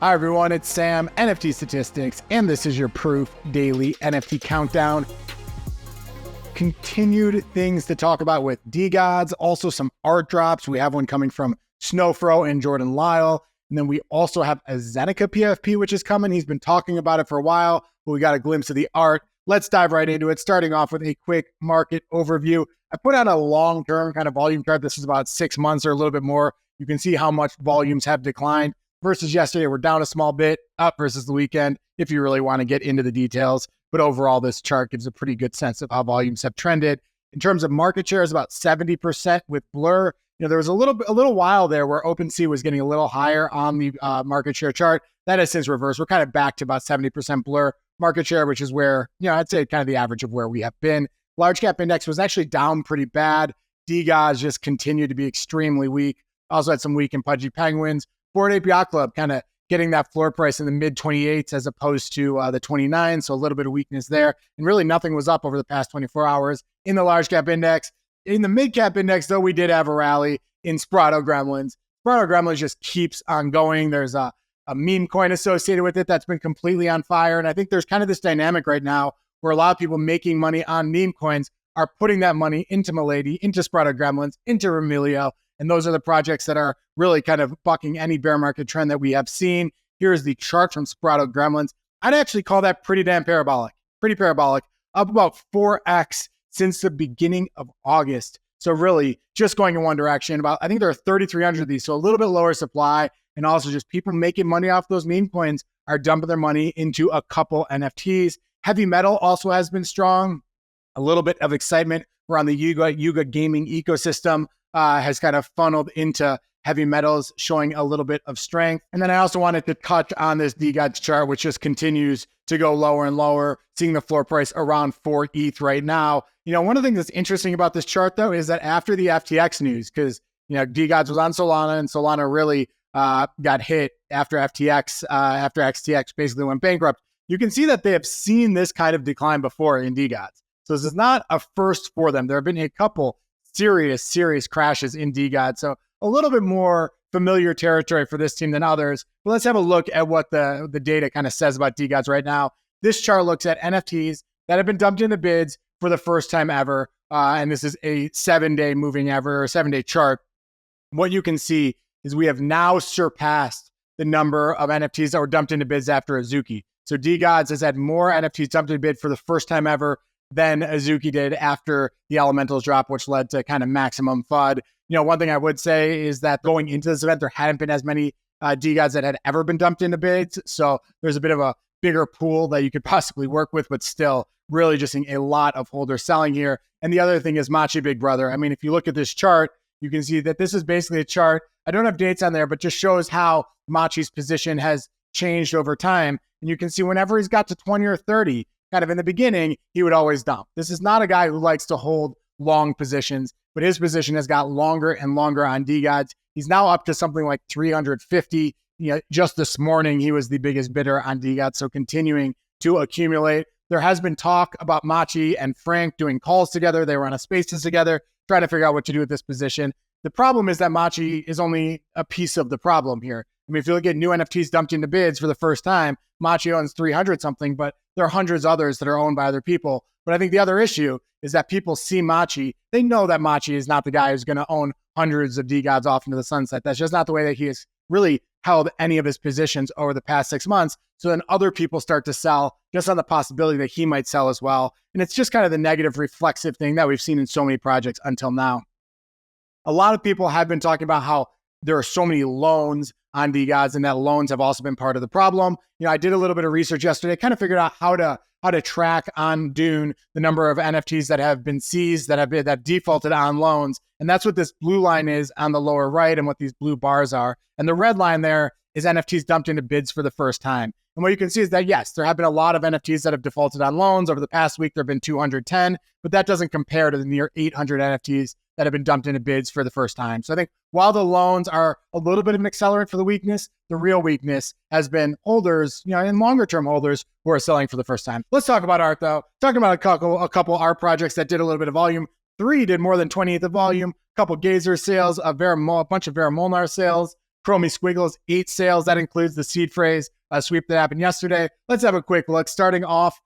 Hi everyone, it's Sam, NFTstatistics, and this is your Proof Daily NFT Countdown. Continued things to talk about with DeGods, also some art drops. We have one coming from Snowfro and Jordan Lyle, and then we also have a Zeneca PFP, which is coming. He's been talking about it for a while, but we got a glimpse of the art. Let's dive right into it, starting off with a quick market overview. I put out a long-term kind of volume chart. This is about 6 months or a little bit more. You can see how much volumes have declined. Versus yesterday, we're down a small bit, up versus the weekend, if you really want to get into the details. But overall, this chart gives a pretty good sense of how volumes have trended. In terms of market share, is about 70% with Blur. There was a little while there where OpenSea was getting a little higher on the market share chart. That has since reversed. We're kind of back to about 70% Blur market share, which is where, I'd say kind of the average of where we have been. Large cap index was actually down pretty bad. DeGods just continued to be extremely weak. Also had some weak and pudgy penguins. Bored Ape Yacht Club kind of getting that floor price in the mid 28s as opposed to the 29. So a little bit of weakness there. And really nothing was up over the past 24 hours in the large cap index. In the mid cap index, though, we did have a rally in Sproto Gremlins. Sproto Gremlins just keeps on going. There's a meme coin associated with it that's been completely on fire. And I think there's kind of this dynamic right now where a lot of people making money on meme coins are putting that money into Milady, into Sproto Gremlins, into Remilio. And those are the projects that are really kind of bucking any bear market trend that we have seen. Here's the chart from Sproto Gremlins. I'd actually call that pretty damn parabolic. Pretty parabolic. Up about 4x since the beginning of August. So really just going in one direction. I think there are 3,300 of these, so a little bit lower supply. And also just people making money off those meme coins are dumping their money into a couple NFTs. Heavy metal also has been strong. A little bit of excitement around the Yuga gaming ecosystem. Has kind of funneled into heavy metals, showing a little bit of strength. And then I also wanted to touch on this DeGods chart, which just continues to go lower and lower, seeing the floor price around 4 ETH right now. One of the things that's interesting about this chart, though, is that after the FTX news, because, DeGods was on Solana, and Solana really got hit after FTX, after XTX basically went bankrupt. You can see that they have seen this kind of decline before in DeGods. So this is not a first for them. There have been a couple serious crashes in DeGods. So a little bit more familiar territory for this team than others. But let's have a look at what the data kind of says about DeGods right now. This chart looks at NFTs that have been dumped into bids for the first time ever. And this is a 7-day moving average or 7-day chart. What you can see is we have now surpassed the number of NFTs that were dumped into bids after Azuki. So DeGods has had more NFTs dumped into bid for the first time ever than Azuki did after the elementals drop, which led to kind of maximum FUD. One thing I would say is that going into this event, there hadn't been as many DeGods that had ever been dumped into bids. So there's a bit of a bigger pool that you could possibly work with, but still really just seeing a lot of holders selling here. And the other thing is Machi Big Brother. I mean, if you look at this chart, you can see that this is basically a chart. I don't have dates on there, but just shows how Machi's position has changed over time. And you can see whenever he's got to 20 or 30, kind of in the beginning, he would always dump. This is not a guy who likes to hold long positions, but his position has got longer and longer on DeGods. He's now up to something like 350. Just this morning, he was the biggest bidder on DeGods, so continuing to accumulate. There has been talk about Machi and Frank doing calls together. They were on a Spaces together, trying to figure out what to do with this position. The problem is that Machi is only a piece of the problem here. I mean, if you look at new NFTs dumped into bids for the first time, Machi owns 300 something, but there are hundreds others that are owned by other people. But I think the other issue is that people see Machi. They know that Machi is not the guy who's going to own hundreds of DeGods off into the sunset. That's just not the way that he has really held any of his positions over the past 6 months. So then other people start to sell just on the possibility that he might sell as well. And it's just kind of the negative reflexive thing that we've seen in so many projects until now. A lot of people have been talking about how there are so many loans on DeGods, and that loans have also been part of the problem. I did a little bit of research yesterday, kind of figured out how to track on Dune the number of NFTs that have been seized, that defaulted on loans. And that's what this blue line is on the lower right and what these blue bars are. And the red line there is NFTs dumped into bids for the first time. And what you can see is that, yes, there have been a lot of NFTs that have defaulted on loans. Over the past week, there have been 210, but that doesn't compare to the near 800 NFTs that have been dumped into bids for the first time. So I think while the loans are a little bit of an accelerant for the weakness, the real weakness has been holders, and longer term holders who are selling for the first time. Let's talk about art though. Talking about a couple art projects that did a little bit of volume. 3 did more than 20th of volume, a couple Gazer sales, a bunch of Vera Molnar sales. Chromie Squiggles 8 sales. That includes the seed phrase sweep that happened yesterday. Let's have a quick look, starting off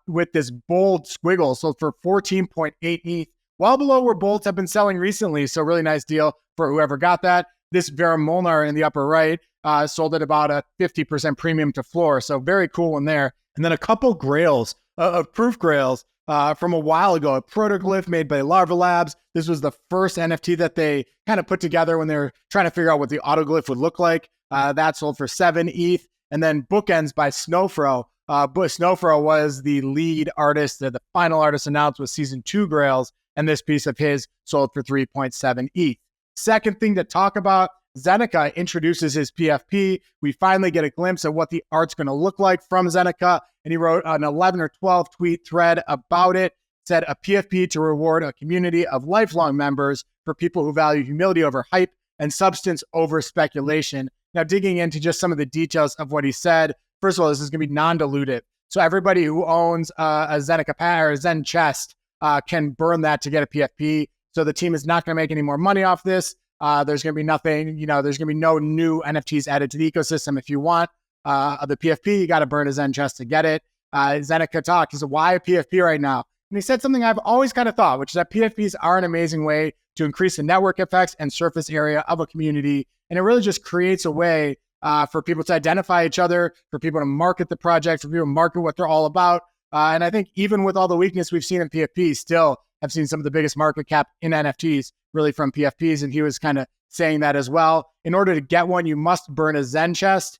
with this bold squiggle. So for 14.8 ETH, well below where bolts have been selling recently. So really nice deal for whoever got that. This Vera Molnar in the upper right sold at about a 50% premium to floor. So very cool one there. And then a couple grails of proof grails from a while ago. A protoglyph made by Larva Labs. This was the first NFT that they kind of put together when they were trying to figure out what the autoglyph would look like. That sold for 7 ETH. And then Bookends by Snowfro. Snowfro was the lead artist, the final artist announced with Season 2 Grails, and this piece of his sold for 3.7 ETH. Second thing to talk about, Zeneca introduces his PFP. We finally get a glimpse of what the art's going to look like from Zeneca, and he wrote an 11 or 12 tweet thread about it. Said a PFP to reward a community of lifelong members for people who value humility over hype and substance over speculation. Now, digging into just some of the details of what he said, first of all, this is going to be non-dilutive. So everybody who owns a Zeneca or a Zen chest can burn that to get a PFP. So the team is not going to make any more money off this. There's going to be nothing, there's going to be no new NFTs added to the ecosystem. If you want the PFP, you got to burn a Zen chest to get it. Zeneca talked. He said, why a PFP right now? And he said something I've always kind of thought, which is that PFPs are an amazing way to increase the network effects and surface area of a community. And it really just creates a way for people to identify each other, for people to market the project, for people to market what they're all about. And I think even with all the weakness we've seen in PFP, still have seen some of the biggest market cap in NFTs really from PFPs. And he was kind of saying that as well. In order to get one, you must burn a Zen chest.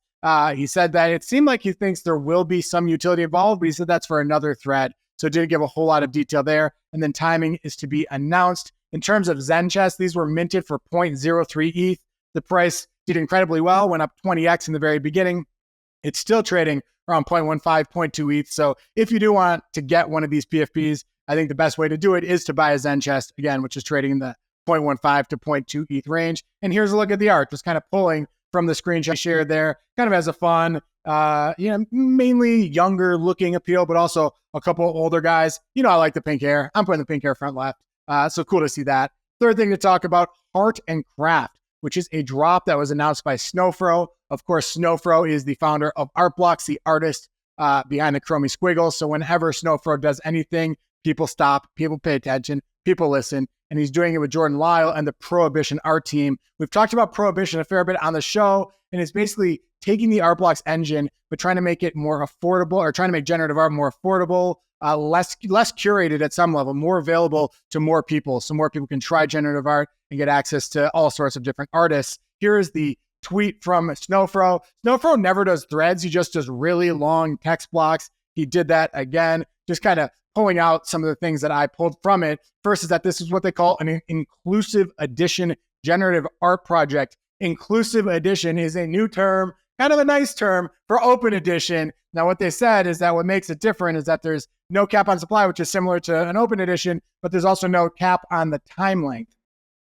He said that it seemed like he thinks there will be some utility involved, but he said that's for another thread. So it didn't give a whole lot of detail there. And then timing is to be announced. In terms of Zen chests, these were minted for 0.03 ETH. The price did incredibly well, went up 20x in the very beginning. It's still trading around 0.15, 0.2 ETH. So if you do want to get one of these PFPs, I think the best way to do it is to buy a Zen chest, again, which is trading in the 0.15 to 0.2 ETH range. And here's a look at the art, just kind of pulling from the screenshot I shared there, kind of as a fun, mainly younger looking appeal, but also a couple of older guys. I like the pink hair. I'm putting the pink hair front left. So cool to see that. Third thing to talk about, Art and Craft, which is a drop that was announced by Snowfro. Of course, Snowfro is the founder of Artblocks, the artist behind the Chromie Squiggles. So whenever Snowfro does anything, people stop, people pay attention, people listen. And he's doing it with Jordan Lyle and the Prohibition art team. We've talked about Prohibition a fair bit on the show, and it's basically taking the Artblocks engine, but trying to make it more affordable, or trying to make generative art more affordable, less curated at some level, more available to more people, so more people can try generative art and get access to all sorts of different artists. Here is the tweet from Snowfro. Snowfro never does threads. He just does really long text blocks. He did that again, just kind of pulling out some of the things that I pulled from it. First is that this is what they call an inclusive edition generative art project. Inclusive edition is a new term, kind of a nice term for open edition. Now, what they said is that what makes it different is that there's no cap on supply, which is similar to an open edition, but there's also no cap on the time length.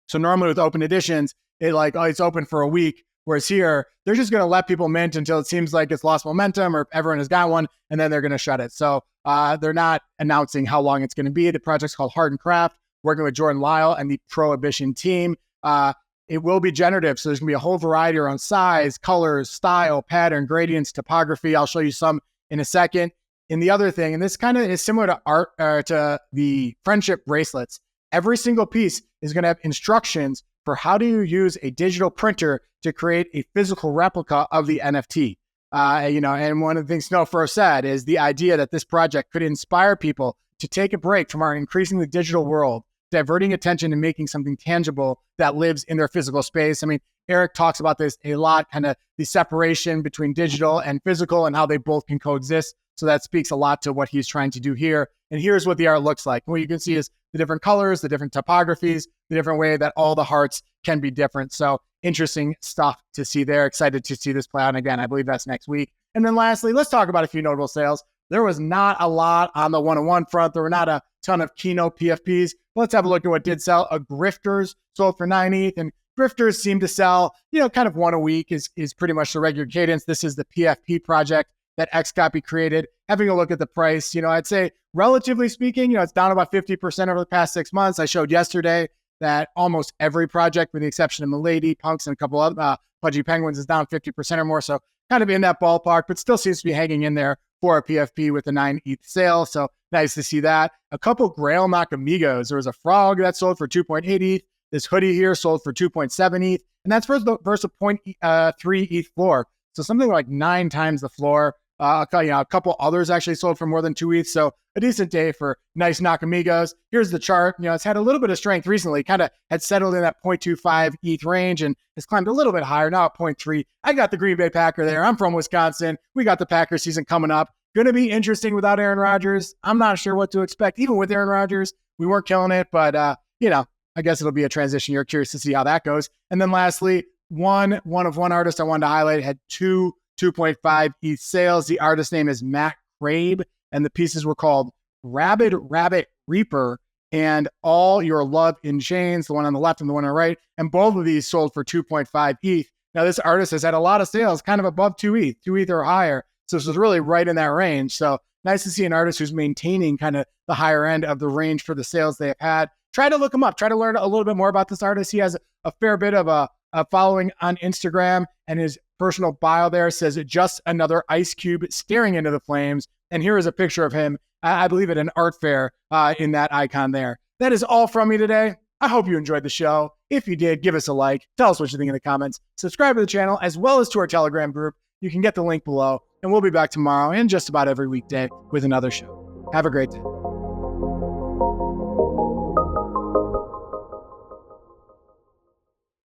So normally with open editions, it's open for a week. Whereas here, they're just going to let people mint until it seems like it's lost momentum or everyone has got one, and then they're going to shut it. So they're not announcing how long it's going to be. The project's called Art and Craft, working with Jordan Lyle and the Prohibition team. It will be generative, so there's going to be a whole variety around size, colors, style, pattern, gradients, topography. I'll show you some in a second. And the other thing, and this kind of is similar to art, to the friendship bracelets, every single piece is going to have instructions for how do you use a digital printer to create a physical replica of the NFT. And one of the things Snowfro said is the idea that this project could inspire people to take a break from our increasingly digital world, diverting attention and making something tangible that lives in their physical space. I mean, Eric talks about this a lot, kind of the separation between digital and physical and how they both can coexist. So that speaks a lot to what he's trying to do here. And here's what the art looks like. What you can see is the different colors, the different topographies, the different way that all the hearts can be different. So interesting stuff to see there. Excited to see this play out. And again, I believe that's next week. And then lastly, let's talk about a few notable sales. There was not a lot on the one-on-one front. There were not a ton of keynote PFPs. Let's have a look at what did sell. A Grifters sold for 9 ETH, and Grifters seem to sell, kind of one a week is pretty much the regular cadence. This is the PFP project that XCOPY created. Having a look at the price, I'd say relatively speaking, it's down about 50% over the past 6 months. I showed yesterday that almost every project, with the exception of Milady, Punks, and a couple of Pudgy Penguins is down 50% or more. So kind of in that ballpark, but still seems to be hanging in there for a PFP with a 9 ETH sale. So nice to see that. A couple Grail Nakamigos. There was a frog that sold for 2.8 ETH. This hoodie here sold for 2.7 ETH. And that's versus a 0.3 ETH floor. So something like 9 times the floor. A couple others actually sold for more than 2 ETH. So a decent day for nice Nakamigos. Here's the chart. It's had a little bit of strength recently, kind of had settled in that 0.25 ETH range and has climbed a little bit higher, now at 0.3. I got the Green Bay Packer there. I'm from Wisconsin. We got the Packer season coming up. Going to be interesting without Aaron Rodgers. I'm not sure what to expect. Even with Aaron Rodgers, we weren't killing it, but, I guess it'll be a transition year. Curious to see how that goes. And then lastly, one artist I wanted to highlight had 2.5 ETH sales. The artist name is Matt Crabe, and the pieces were called Rabbid Rabbit Reaper and All Your Love in Chains, the one on the left and the one on the right. And both of these sold for 2.5 ETH. Now, this artist has had a lot of sales, kind of above 2 ETH, 2 ETH or higher. So this was really right in that range. So nice to see an artist who's maintaining kind of the higher end of the range for the sales they have had. Try to look him up. Try to learn a little bit more about this artist. He has a fair bit of a following on Instagram, and his personal bio there says, just another ice cube staring into the flames. And here is a picture of him, I believe at an art fair in that icon there. That is all from me today. I hope you enjoyed the show. If you did, give us a like. Tell us what you think in the comments. Subscribe to the channel as well as to our Telegram group. You can get the link below, and we'll be back tomorrow and just about every weekday with another show. Have a great day.